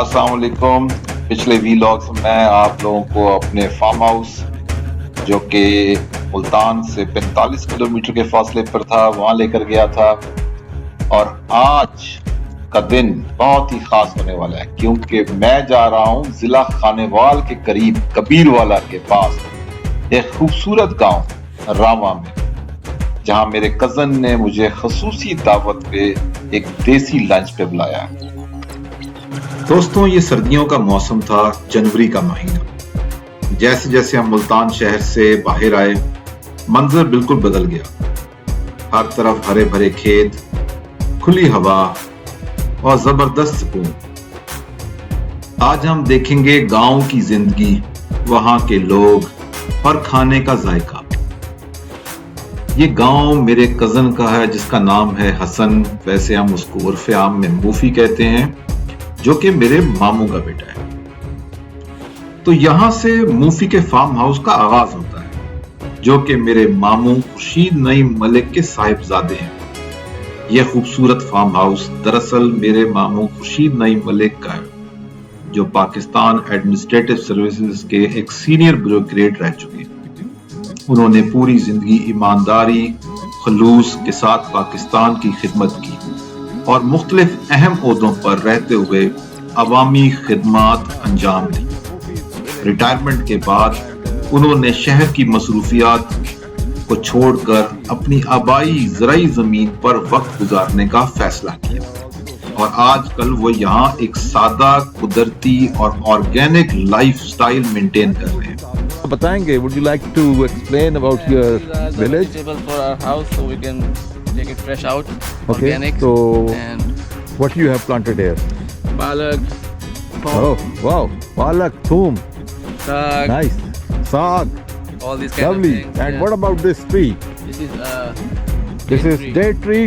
अस्सलाम वालेकुम। पिछले वीलॉग्स में मैं आप लोगों को अपने फार्म हाउस जो कि मुल्तान से 45 किलोमीटर के फासले पर था वहां लेकर गया था। और आज का दिन बहुत ही खास होने वाला है क्योंकि मैं जा रहा हूं जिला खानेवाल के करीब कबीरवाला के पास एक खूबसूरत गांव रामा में, जहां मेरे कजन ने मुझे खसूसी दावत पे एक देसी लंच पे बुलाया। दोस्तों, ये सर्दियों का मौसम था, जनवरी का महीना। जैसे जैसे हम मुल्तान शहर से बाहर आए, मंजर बिल्कुल बदल गया। हर तरफ हरे भरे खेत, खुली हवा और जबरदस्त सुकून। आज हम देखेंगे गांव की जिंदगी, वहां के लोग और खाने का जायका। ये गांव मेरे कजन का है जिसका नाम है हसन। वैसे हम उसको उर्फे आम में मूफी कहते हैं, जो कि मेरे मामू का बेटा है। तो यहां से मूफी के फार्म हाउस का आगाज होता है, जो कि मेरे मामू खुर्शीद नईम मलिक के साहिबजादे हैं। यह खूबसूरत फार्म हाउस दरअसल मेरे मामू खुर्शीद नईम मलिक का है, जो पाकिस्तान एडमिनिस्ट्रेटिव सर्विसेज के एक सीनियर ब्यूरोक्रेट रह चुके हैं। उन्होंने पूरी जिंदगी ईमानदारी खलूस के साथ पाकिस्तान की खिदमत की और मुख्तलिफ अहम ओहदों पर रहते हुए अवामी खिदमात अंजाम दी। रिटायरमेंट के बाद उन्होंने शहर की मसरूफियात को छोड़कर अपनी आबाई ज़राई ज़मीन पर वक्त गुजारने का फैसला किया और आजकल वो यहाँ एक सादा, कुदरती और ऑर्गेनिक लाइफस्टाइल मेंटेन कर रहे हैं। बताएंगे, would you like to explain about your village? Vegetables for our house, so we can take it fresh out, Okay, organic. so And what you have planted here? palak, Oh, wow, palak, thoom, saag, nice, saag, all these kind lovely. of things. And yeah. what about this tree? This is This is tree. date tree.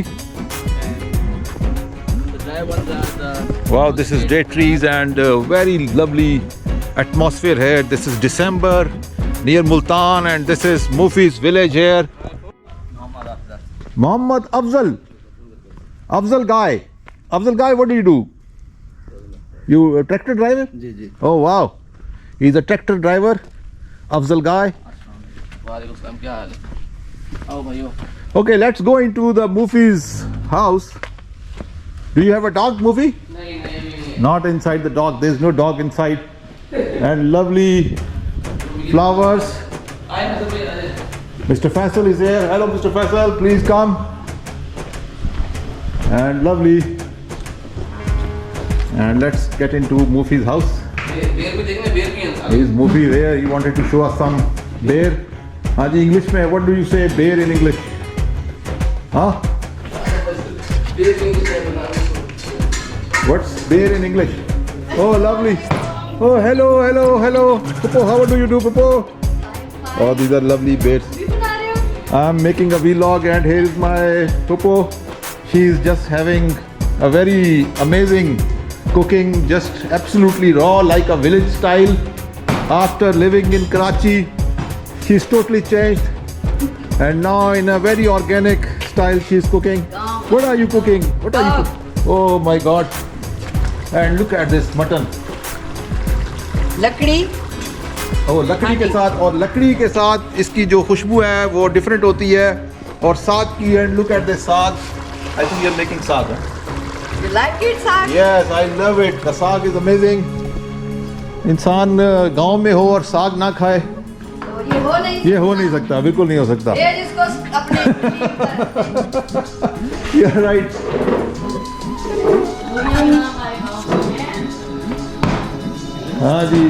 The dry ones are the Wow, this is date trees and very lovely atmosphere here. This is December near Multan and this is Mufi's village here. Muhammad Afzal. Afzal guy. Afzal guy, what do you do? You a tractor driver? Ji. Oh wow. He's a tractor driver. Afzal guy. वालेकुम सलाम, क्या हाल है? आओ भाइयों. Okay, let's go into the Mufi's house. Do you have a dog, Mufi? नहीं. Not inside the dog. There's no dog inside. And lovely flowers. Mr. Faisal is here. Hello, Mr. Faisal. Please come. And lovely. And let's get into Mufi's house. बेर भी देखने, बेर भी हैं. Is Mufi there? He wanted to show us some bear. Haji, English mein, what do you say bear in English? Huh? बेर भी हैं. What's bear in English? Oh, lovely. Oh, hello. Popo, how do you do, Popo? Oh, these are lovely bears. I'm making a vlog and here is my Popo. She's just having a very amazing cooking, just absolutely raw, like a village style. After living in Karachi, she's totally changed. And now in a very organic style she's cooking. What are you cooking? What are you cooking? Oh my God. And look at this mutton. लकड़ी और लकड़ी के साथ, और लकड़ी के साथ इसकी जो खुशबू है वो डिफरेंट होती है। और साग की, and look at this saag. I think you are making saag. You like it, saag? Yes, I love it. The saag is amazing. इंसान गांव में हो और साग ना खाए, तो ये हो नहीं सकता, बिल्कुल नहीं हो सकता। ये जिसको अपने यू आर राइट। हाँ जी,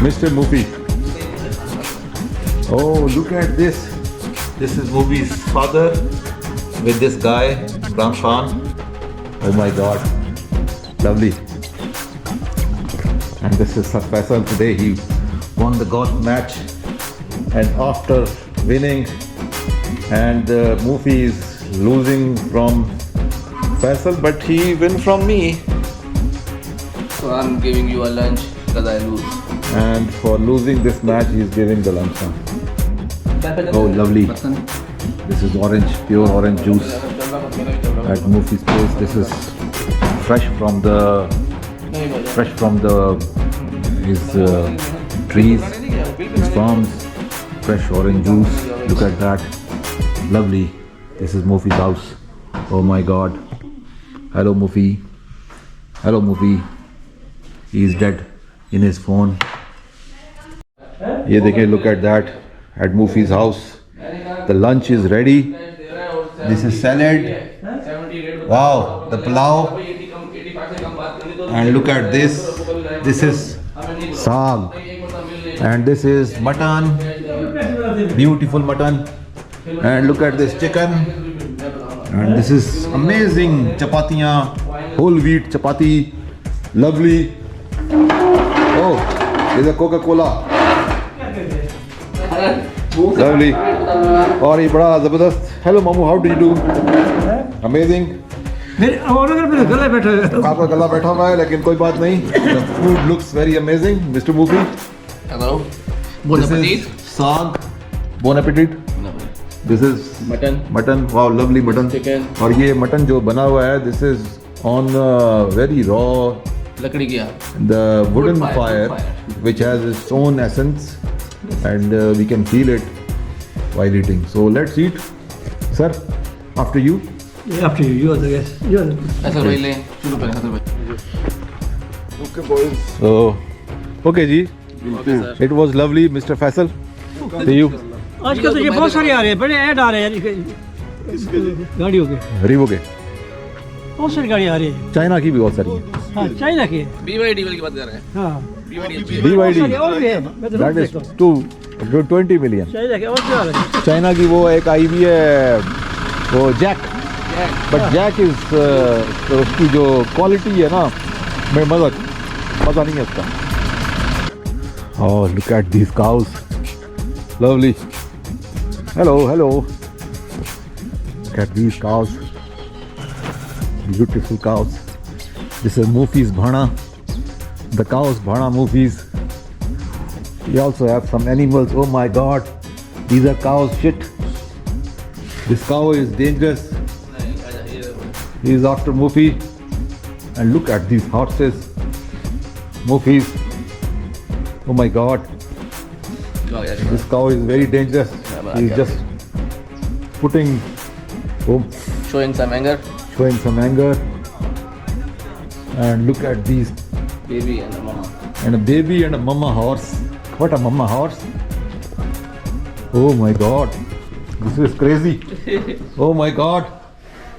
मिस्टर मूफी। Oh, look at this. This is Mufi's father with this guy, Imran Khan. Oh my God, lovely. And this is Faisal today. He won the golf match, and after winning, and Mufi is losing from Faisal, but he win from me. So I'm giving you a lunch because I lose. And for losing this match, he is giving the lunch. Oh, lovely. This is orange, pure orange juice at Mufi's place. This is fresh from the his trees, his farms. Fresh orange juice. Look at that. Lovely. This is Mufi's house. Oh my God. Hello Mufi. Hello Mufi. He is dead in his phone. ये देखिए, look at that at Mufi's house. The lunch is ready. This is salad. Wow, the pulao. And look at this. This is saag. And this is mutton. Beautiful mutton. And look at this chicken. And this is amazing chapatiyan, whole wheat chapati. Lovely. Oh, there's a Coca-Cola. Lovely. और ये बड़ा जबरदस्त. Hello Mamu, how do you do? Amazing. आपका गला बैठा हुआ है, लेकिन कोई बात नहीं. The food looks very amazing, Mr. Mufi. Hello. Bon This appetit. is saag. Bon appetit. This is Mutton. mutton. Wow, lovely mutton. Chicken. और ये मटन जो बना हुआ है, this is on very raw, लकड़ी की आग. the wooden Wood fire, fire. which has its own essence, and we can feel it while eating. So let's eat, sir. After you. After you, you are the guest. You are the... ऐसा भाई ले शुरू करें ऐसा भाई. So, okay ji. It was lovely, Mr. Faisal. See you. आजकल तो ये बहुत सारे आ रहे हैं, बड़े ऐड आ रहे हैं गाड़ियों के. Revo के. बहुत सारी गाड़ियाँ आ रही हैं. चाइना की भी बहुत सारी हैं. हाँ, चाइना की. BYD वाली की बात कर रहे हैं. हाँ. BYD. बहुत सारी और भी है. मैं तो That रोक is देखता हूँ. 20 million. चाइना के और भी आ रहे हैं. चाइना की वो एक आई हुई है, वो जैक. बट जैक इज तो उसकी जो क्वालिटी है ना, मैं मजा नहीं है उसका. Oh, look at these cows. Lovely. Hello. Look at these cows. Beautiful cows. This is Mufi's bhana. The cows bhana Mufi's. We also have some animals. Oh my God. These are cows. Shit. This cow is dangerous. He is after Mufi. And look at these horses. Mufi's. Oh my God. This cow is very dangerous. He is just putting, Showing some anger. showing some anger. And look at these. Baby and a mama. And a baby and a mama horse. What a mama horse. Oh my God. This is crazy. Oh my God.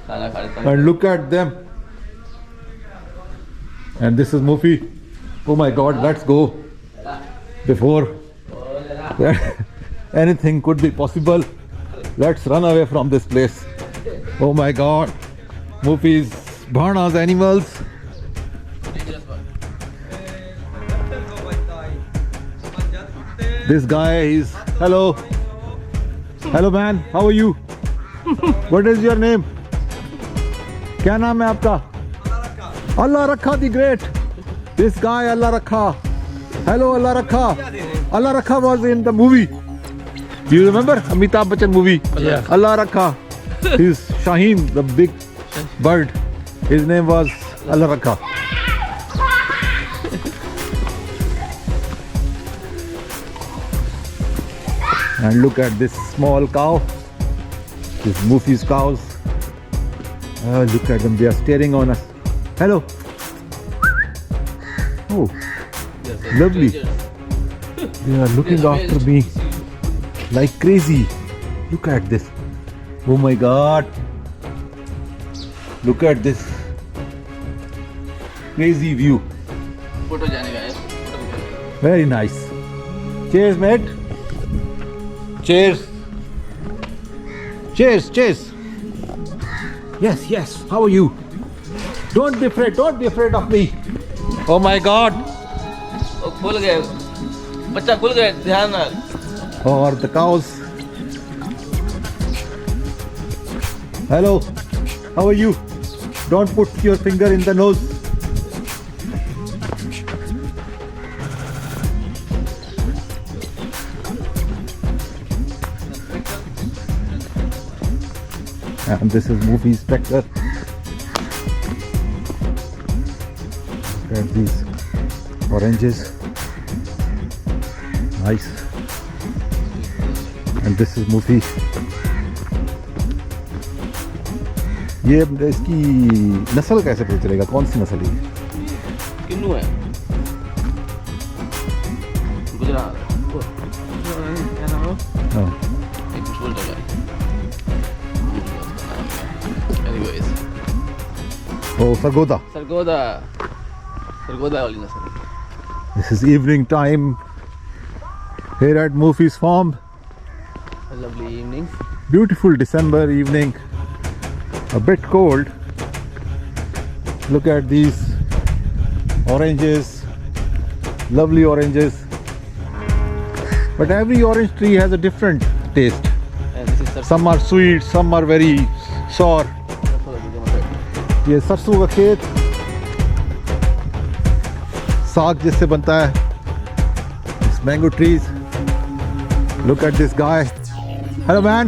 खाना खा लेता हूँ. And look at them. And this is Mufi. Oh my God, let's go. Before anything could be possible, let's run away from this place. Oh my God. Mufi's Bhana's animals. This guy is, hello man, how are you? What is your name? क्या नाम है आपका? अल्लाह रखा the great. This guy Allah Rakha. Hello Allah Rakha. Allah Rakha was in the movie. Do you remember Amitabh Bachchan movie? Yeah. Allah Rakha. He's Shaheen, the big bird. His name was Allah Rakha. And look at this small cow. This Mufi's cows. Look at them, they are staring on us. Hello. Oh, lovely. They are looking after me like crazy. Look at this. Oh my God. Look at this crazy view. Photo जाने का है. Very nice. Cheers, mate. Cheers. Cheers. Yes. How are you? Don't be afraid of me. Oh my God. वो खुल गए. बच्चा खुल गए. ध्यान रख. Or the cows. Hello. How are you? Don't put your finger in the nose. And this is Mufi's tractor. Look at these oranges. Nice. And this is Mufi. ये इसकी नस्ल कैसे पता चलेगा, कौन सी नस्ल है? किन्नू है, गुजरात। हाँ। एक कुछ बोल रहा है। Anyways, Oh, Sargodha. सरगोदा वाली नस्ल। This is evening time here at Mufi's farm. A lovely evening. Beautiful December evening. A bit cold. Look at these oranges. Lovely oranges. But every orange tree has a different taste. And this is sarson. Some are sweet, some are very sour. ये सरसों का खेत, साग जिससे बनता है. This mango trees. Look at this guy. Hello man.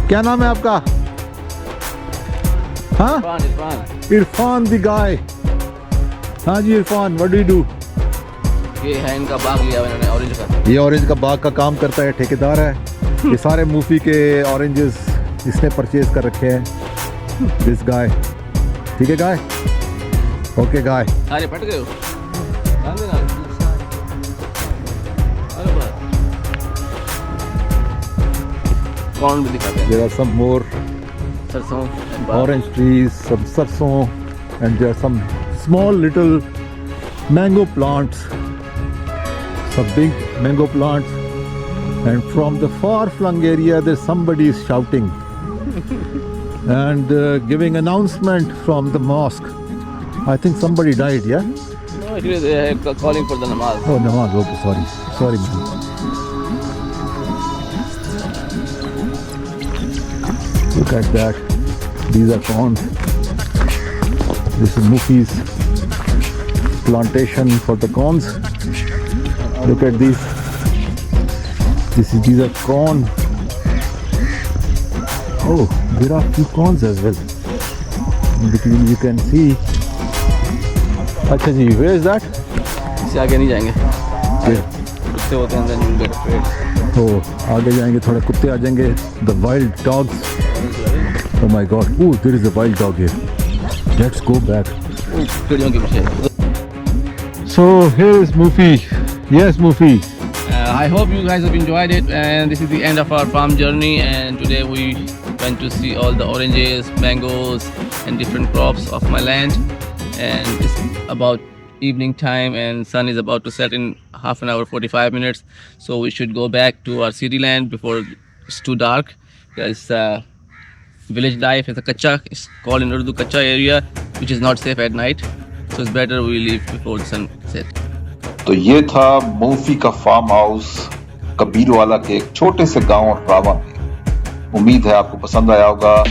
क्या नाम है आपका? हाँ? इरफान। Irfan the guy. हाँ जी Irfan, what do you do? ये है इनका बाग लिया हुआ इन्होंने ऑरेंज का। ये ऑरेंज का बाग का काम करता है, ठेकेदार है. ये सारे मूफी के ऑरेंजेस इसने परचेज कर रखे हैं. This guy. ठीक है गाय? ओके गाय. अरे फट गए हो। ध्यान देना। अरे वाह। कौन भी दिखाते हैं। There are some more सरसों। orange trees, some sarson, and there are some small little mango plants, some big mango plants, and from the far-flung area there's somebody is shouting and giving announcement from the mosque. I think somebody died, yeah? No, actually they are calling for the namaz. Oh, namaz, okay, sorry man. Look at that. These are corn. This is Mufi's plantation for the corns. Look at these. These are corn. Oh, there are few corns as well. In between you can see. अच्छा जी, where is that? इससे आगे नहीं जाएंगे। कुत्ते होते हैं, then you will get afraid. तो आगे जाएंगे, थोड़े कुत्ते आ जाएंगे. The wild dogs. Oh my God! Oh, there is a wild dog here. Let's go back. चिड़ियों के पीछे। So here is Mufi. Yes, Mufi. I hope you guys have enjoyed it, and this is the end of our farm journey, and today we went to see all the oranges, mangoes and different crops of my land, and it's about evening time and sun is about to set in half an hour 45 minutes, so we should go back to our city land before it's too dark, because village life is a kacha, it's called in Urdu kacha area, which is not safe at night, so it's better we leave before the sun sets. तो ये था मूफी का farm house Kabirwala के एक छोटे से गांव रावा में. उम्मीद है आपको पसंद आया होगा.